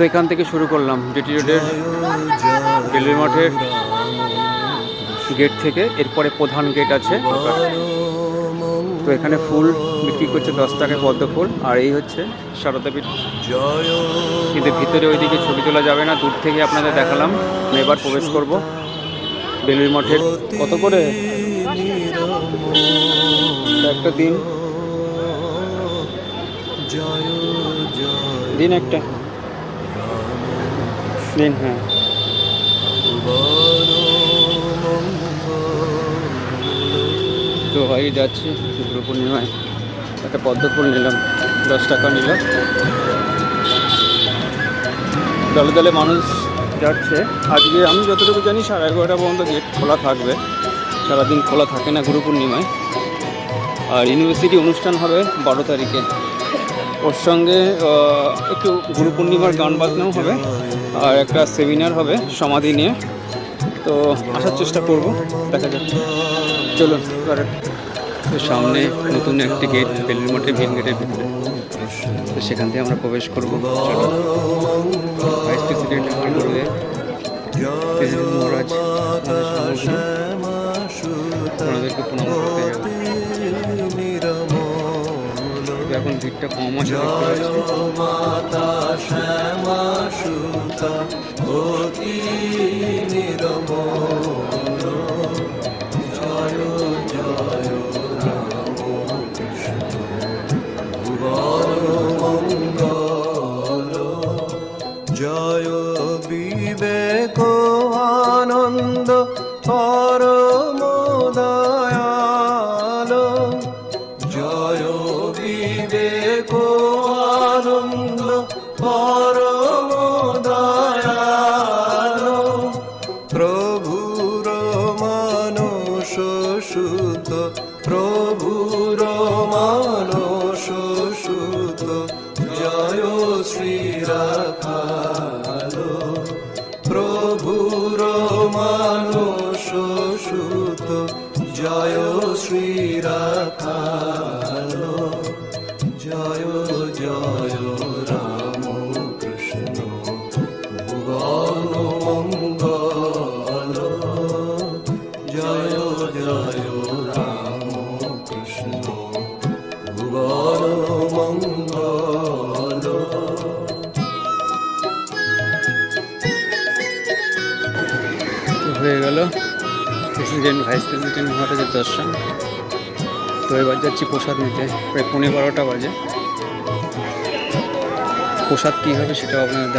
তো এখান থেকে শুরু করলাম জিটি রোডের রেলওয়ে মাঠের গেট থেকে। এরপরে প্রধান গেট আছে, তো এখানে ফুল বিক্রি করছে 10 টাকায় পদ্ম ফুল। আর এই হচ্ছে সারদাপীঠ, কিন্তু ভিতরে ওইদিকে ছবি তোলা যাবে না, দূর থেকে আপনাদের দেখালাম। এবার প্রবেশ করব রেলওয়ে মাঠের। কত করে একটা দিন? দিন একটা দিন, হ্যাঁ। তো ভাই যাচ্ছি গুরু পূর্ণিমায়, একটা পদ্ম ফুল নিলাম, 10 টাকা নিল। দলে দলে মানুষ যাচ্ছে। আজকে আমি যতটুকু জানি 11:30 পর্যন্ত গেট খোলা থাকবে, সারাদিন খোলা থাকে না গুরু পূর্ণিমায়। আর ইউনিভার্সিটি অনুষ্ঠান হবে 12 তারিখে, ওর সঙ্গে একটু গুরু পূর্ণিমার গান বাজনাও হবে, আর একটা সেমিনার হবে সমাধি নিয়ে। তো আসার চেষ্টা করব, দেখা যাক। চলুন, তো সামনে নতুন একটি গেট রেলওয়ে মাঠের মেন গেটের ভিতরে, তো সেখান থেকে আমরা প্রবেশ করবো। ভাইস প্রেসিডেন্ট মহারাজ ওনাদেরকে প্রণাম করতে যাবো। এখন ভিড়টা কম আছে, জয় বিবেক আনন্দ পরম দয়াল, জয় বিবেক আনন্দ পরম দয়াল, প্রভুর মানস সুত, প্রভুর মানস সুত, জয় শ্রী রাখাল, প্রভুর মানস সুত, জয় শ্রী রাখাল, জয় জয় রাম কৃষ্ণ ভুবন মঙ্গল, জয় জয় রাম কৃষ্ণ ভুবন মঙ্গল। হয়ে গেল প্রেসিডেন্ট ভাইস প্রেসিডেন্ট মহারাজের দর্শন। তো এবার যাচ্ছি প্রসাদ নিতে, প্রায় 12:15 বাজে। প্রসাদ কী হবে সেটাও আপনাদের